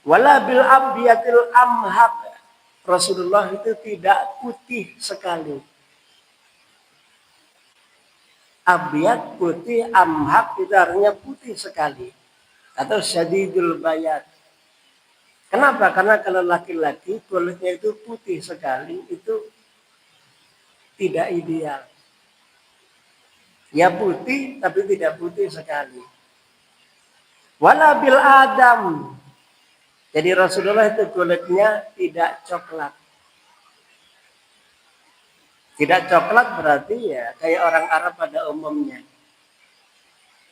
Wala bil abyatil amhab, Rasulullah itu tidak putih sekali. Abyad putih, amhab itu artinya putih sekali, atau syadidul bayad. Kenapa? Karena kalau laki-laki kulitnya itu putih sekali, itu tidak ideal. Ya putih, tapi tidak putih sekali. Wala bil adam. Jadi Rasulullah itu kulitnya tidak coklat. Tidak coklat berarti ya kayak orang Arab pada umumnya.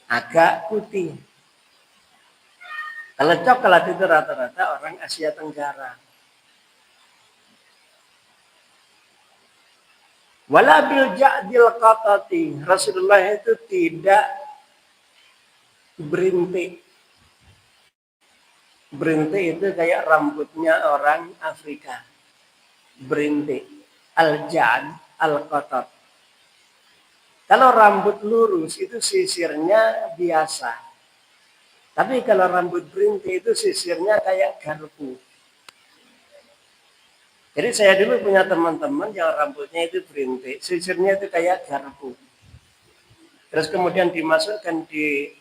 Agak putih. Kalau coklat itu rata-rata orang Asia Tenggara. Wala bil ja'dil qatati, Rasulullah itu tidak berintik. Berintik itu kayak rambutnya orang Afrika. Berintik. Al-ja'd, al-qatat. Kalau rambut lurus itu sisirnya biasa. Tapi kalau rambut berintik itu sisirnya kayak garpu. Jadi saya dulu punya teman-teman yang rambutnya itu berintik, sisirnya itu kayak garpu. Terus kemudian dimasukkan di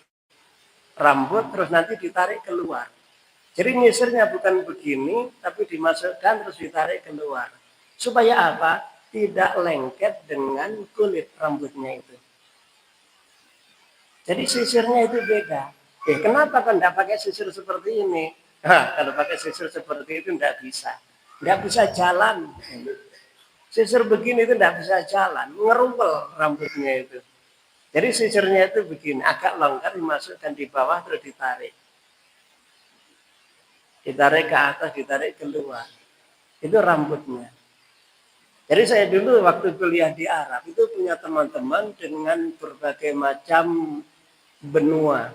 rambut, terus nanti ditarik keluar. Jadi nyisirnya bukan begini, tapi dimasukkan terus ditarik keluar. Supaya apa? Tidak lengket dengan kulit rambutnya itu. Jadi sisirnya itu beda. Kenapa kan tidak pakai sisir seperti ini? Kalau pakai sisir seperti itu tidak bisa. Tidak bisa jalan. Sisir begini itu tidak bisa jalan. Ngerumpel rambutnya itu. Jadi sisirnya itu begini. Agak longgar, dimasukkan di bawah terus ditarik. Ditarik ke atas, ditarik keluar. Itu rambutnya. Jadi saya dulu waktu kuliah di Arab itu punya teman-teman dengan berbagai macam benua.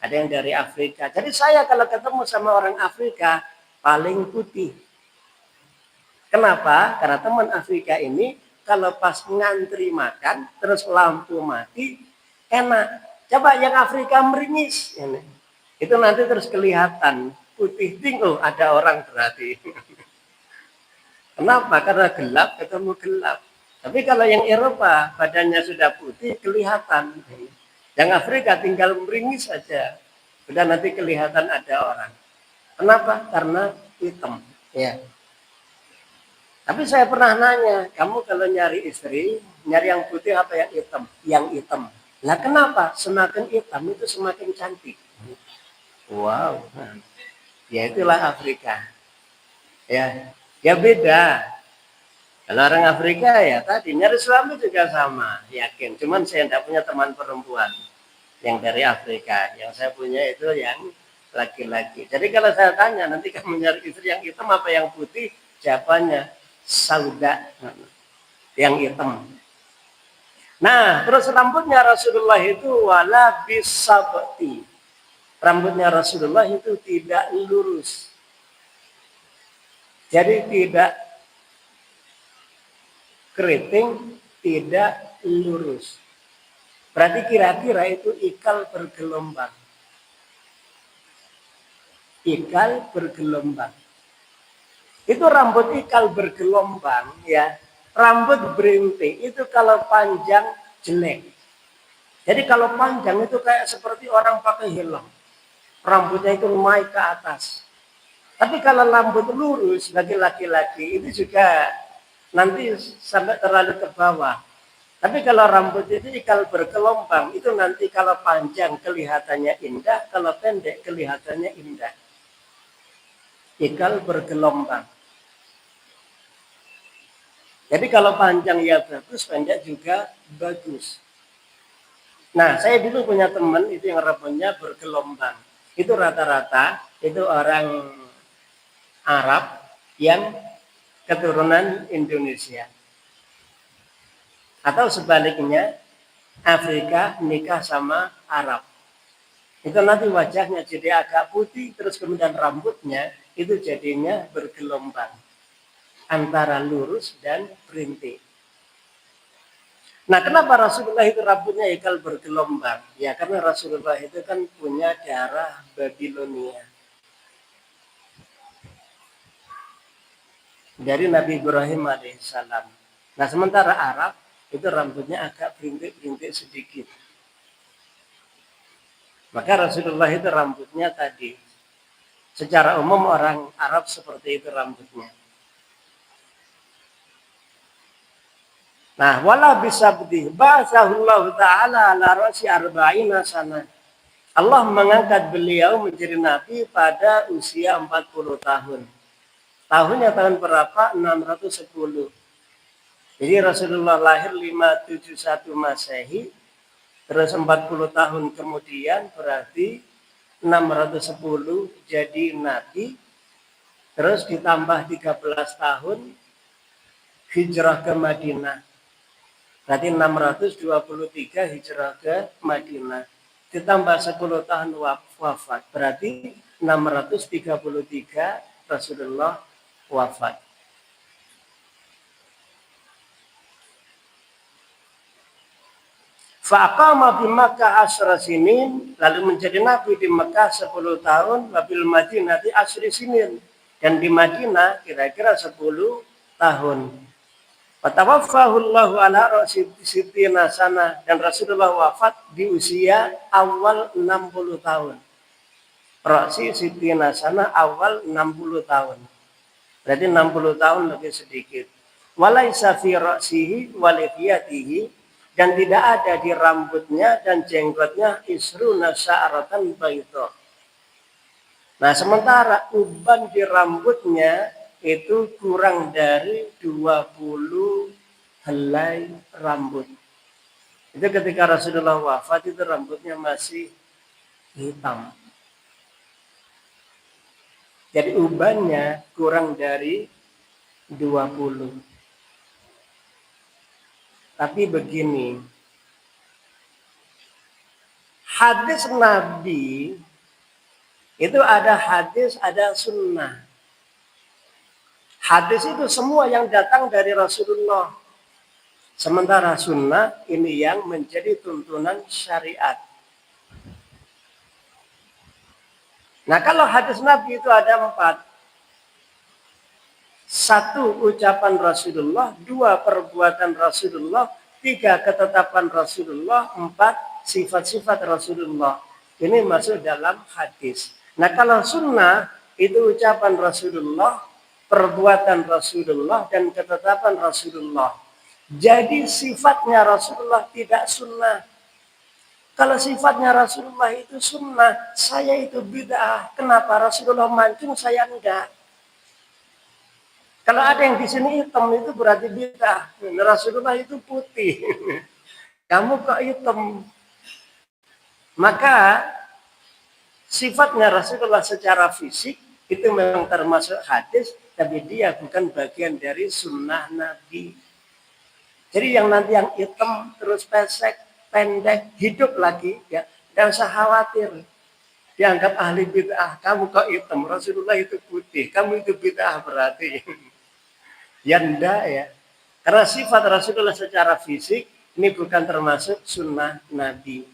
Ada yang dari Afrika. Jadi saya kalau ketemu sama orang Afrika paling putih. Kenapa? Karena teman Afrika ini kalau pas ngantri makan terus lampu mati enak. Coba yang Afrika meringis ini. Itu nanti terus kelihatan putih tinggal ada orang berarti. Kenapa? Karena gelap ketemu gelap. Tapi kalau yang Eropa badannya sudah putih kelihatan. Yang Afrika tinggal meringis saja. Sudah nanti kelihatan ada orang. Kenapa? Karena hitam. Ya. Tapi saya pernah nanya, kamu kalau nyari istri, nyari yang putih apa yang hitam? Yang hitam. Nah kenapa? Semakin hitam itu semakin cantik. Wow. Ya itulah Afrika. Ya beda. Kalau orang Afrika ya tadi nyari suami juga sama, yakin. Cuman saya tidak punya teman perempuan yang dari Afrika. Yang saya punya itu yang laki-laki. Jadi kalau saya tanya nanti kamu nyari istri yang hitam apa yang putih? Jawabannya sauda, yang hitam. Nah, terus rambutnya Rasulullah itu wala bisabti. Rambutnya Rasulullah itu tidak lurus. Jadi tidak keriting, tidak lurus. Berarti kira-kira itu ikal bergelombang. Ikal bergelombang. Itu rambut ikal bergelombang ya. Rambut berintik itu kalau panjang jelek. Jadi kalau panjang itu kayak seperti orang pakai helm. Rambutnya itu naik ke atas. Tapi kalau rambut lurus bagi laki-laki itu juga nanti sampai terlalu ke bawah. Tapi kalau rambut itu ikal bergelombang itu nanti kalau panjang kelihatannya indah, kalau pendek kelihatannya indah. Ikal bergelombang. Jadi kalau panjang ya bagus, pendek juga bagus. Nah, saya dulu punya teman itu yang rambutnya bergelombang. Itu rata-rata itu orang Arab yang keturunan Indonesia. Atau sebaliknya, Afrika nikah sama Arab. Itu nanti wajahnya jadi agak putih, terus kemudian rambutnya itu jadinya bergelombang. Antara lurus dan berintik. Nah, kenapa Rasulullah itu rambutnya ikal bergelombang? Ya, karena Rasulullah itu kan punya darah Babilonia. Dari Nabi Ibrahim alaihissalam. Nah, sementara Arab itu rambutnya agak berintik-berintik sedikit. Maka Rasulullah itu rambutnya tadi. Secara umum orang Arab seperti itu rambutnya. Nah, wala bisabdi ba'athahullahu ta'ala ala ra'si arba'ina sana. Allah mengangkat beliau menjadi nabi pada usia 40 tahun. Tahunnya tahun berapa? 610. Jadi Rasulullah lahir 571 Masehi, terus 40 tahun kemudian berarti 610 jadi nabi, terus ditambah 13 tahun hijrah ke Madinah. Berarti 623 hijrah ke Madinah. Ditambah 10 tahun wafat. Berarti 633 Rasulullah wafat. Faqama bi Makkah asyra sinin, lalu menjadi nabi di Mekah 10 tahun, wabil Madinah di asyri sinin, dan di Madinah kira-kira 10 tahun. Watawaffahullahu ala ra'si sittina sana, dan Rasulullah wafat di usia awal 60 tahun. Ra'si sittina sana awal 60 tahun. Berarti 60 tahun lebih sedikit. Walaisa fi ra'sihi walihiyatihi, dan tidak ada di rambutnya dan jenggotnya isruna sya'ratan bayda. Nah, sementara uban di rambutnya itu kurang dari 20 helai rambut. Itu ketika Rasulullah wafat itu rambutnya masih hitam. Jadi ubannya kurang dari 20. Tapi begini, hadis Nabi itu ada hadis, ada sunnah. Hadis itu semua yang datang dari Rasulullah. Sementara sunnah ini yang menjadi tuntunan syariat. Nah, kalau hadis Nabi itu ada 4. 1 ucapan Rasulullah, 2 perbuatan Rasulullah, 3 ketetapan Rasulullah, 4 sifat-sifat Rasulullah. Ini masuk dalam hadis. Nah, kalau sunnah itu ucapan Rasulullah, perbuatan Rasulullah, dan ketetapan Rasulullah. Jadi sifatnya Rasulullah tidak sunnah. Kalau sifatnya Rasulullah itu sunnah, saya itu bid'ah. Kenapa Rasulullah mancung, saya enggak? Kalau ada yang di sini hitam itu berarti bid'ah. Rasulullah itu putih. Kamu kok hitam? Maka sifatnya Rasulullah secara fisik itu memang termasuk hadis, tapi dia bukan bagian dari sunnah Nabi. Jadi yang nanti yang hitam terus pesek, pendek, hidup lagi, ya, jangan usah khawatir. Dianggap ahli bid'ah, kamu kok hitam, Rasulullah itu putih, kamu itu bid'ah berarti. Ya enggak ya. Karena sifat Rasulullah secara fisik ini bukan termasuk sunnah Nabi.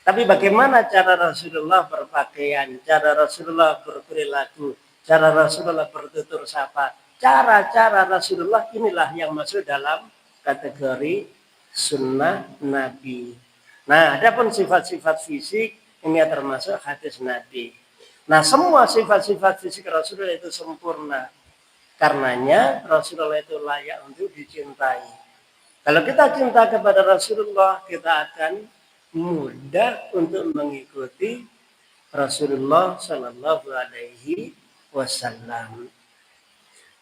Tapi bagaimana cara Rasulullah berpakaian, cara Rasulullah berperilaku, cara Rasulullah bertutur sapa, cara-cara Rasulullah inilah yang masuk dalam kategori sunnah Nabi. Nah, adapun sifat-sifat fisik ini termasuk hadis Nabi. Nah, semua sifat-sifat fisik Rasulullah itu sempurna. Karenanya Rasulullah itu layak untuk dicintai. Kalau kita cinta kepada Rasulullah, kita akan mudah untuk mengikuti Rasulullah Shallallahu Alaihi Wasallam.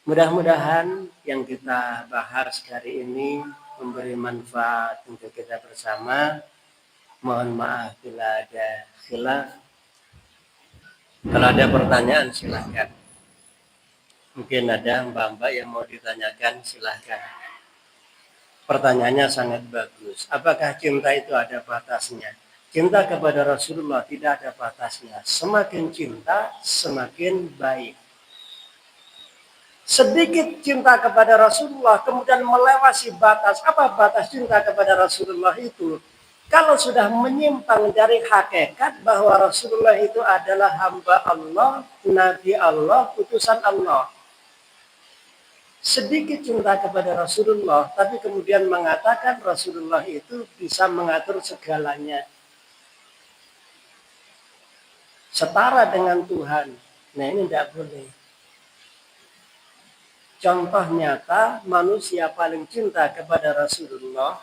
Mudah-mudahan yang kita bahas hari ini memberi manfaat untuk kita bersama. Mohon maaf bila ada khilaf. Kalau ada pertanyaan silahkan. Mungkin ada mbak-mbak yang mau ditanyakan, silahkan. Pertanyaannya sangat bagus. Apakah cinta itu ada batasnya? Cinta kepada Rasulullah tidak ada batasnya. Semakin cinta, semakin baik. Sedikit cinta kepada Rasulullah, kemudian melewati batas. Apa batas cinta kepada Rasulullah itu? Kalau sudah menyimpang dari hakikat bahwa Rasulullah itu adalah hamba Allah, Nabi Allah, utusan Allah. Sedikit cinta kepada Rasulullah, tapi kemudian mengatakan Rasulullah itu bisa mengatur segalanya. Setara dengan Tuhan. Nah, ini tidak boleh. Contoh nyata manusia paling cinta kepada Rasulullah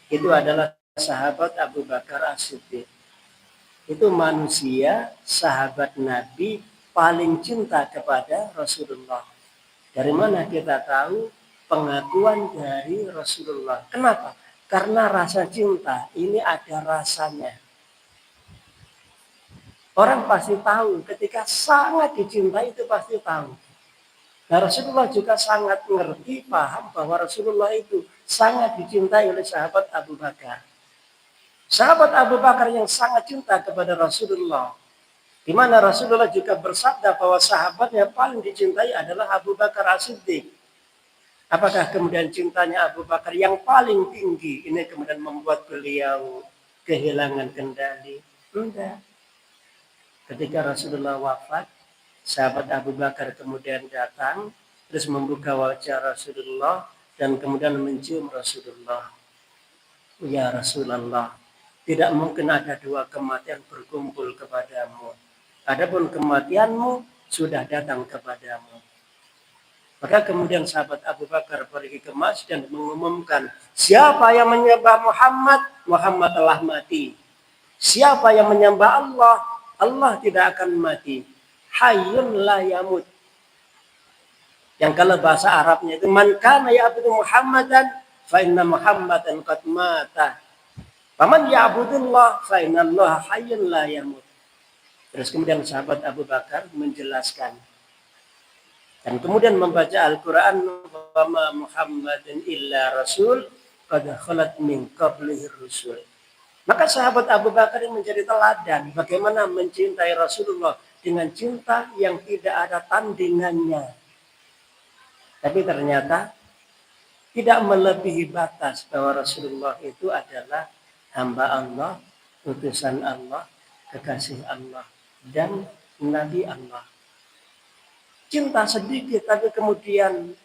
itu adalah sahabat Abu Bakar As-Siddiq. Itu manusia, sahabat Nabi paling cinta kepada Rasulullah. Dari mana kita tahu pengakuan dari Rasulullah? Kenapa? Karena rasa cinta ini ada rasanya. Orang pasti tahu ketika sangat dicintai itu pasti tahu. Nah, Rasulullah juga sangat mengerti, paham bahwa Rasulullah itu sangat dicintai oleh sahabat Abu Bakar. Sahabat Abu Bakar yang sangat cinta kepada Rasulullah. Di mana Rasulullah juga bersabda bahwa sahabat yang paling dicintai adalah Abu Bakar As-Siddiq. Apakah kemudian cintanya Abu Bakar yang paling tinggi ini kemudian membuat beliau kehilangan kendali? Enggak. Ketika Rasulullah wafat, sahabat Abu Bakar kemudian datang, terus membuka wajah Rasulullah dan kemudian mencium Rasulullah. Ya Rasulullah, tidak mungkin ada dua kematian berkumpul kepadamu. Adapun kematianmu sudah datang kepadamu. Maka kemudian sahabat Abu Bakar pergi ke masjid dan mengumumkan, siapa yang menyembah Muhammad, Muhammad telah mati. Siapa yang menyembah Allah, Allah tidak akan mati. Hayyun la yamut. Yang kalau bahasa Arabnya itu, man kana ya'budu Muhammadan, fa inna Muhammadan qad mata. Faman ya'budullah, fa inna Allah hayyun la yamut. Terus kemudian sahabat Abu Bakar menjelaskan. Dan kemudian membaca Al-Quran. Wa Muhammadin illa rasul qad khalat min qablihi rusul. Maka sahabat Abu Bakar yang menjadi teladan. Bagaimana mencintai Rasulullah dengan cinta yang tidak ada tandingannya. Tapi ternyata tidak melebihi batas bahwa Rasulullah itu adalah hamba Allah, utusan Allah, kekasih Allah, dan Nabi Allah. Cinta sedikit tapi kemudian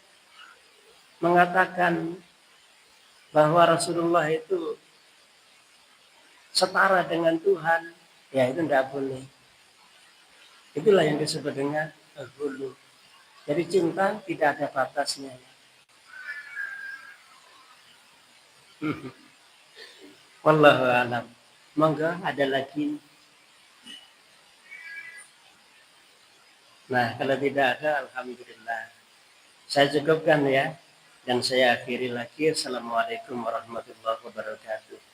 mengatakan bahwa Rasulullah itu setara dengan Tuhan, ya itu tidak boleh. Itulah yang disebut dengan hulu. Jadi cinta tidak ada batasnya. Wallahu a'lam. Monggo ada lagi. Nah, kalau tidak ada, alhamdulillah. Saya cukupkan ya. Dan saya akhiri lagi. Assalamualaikum warahmatullahi wabarakatuh.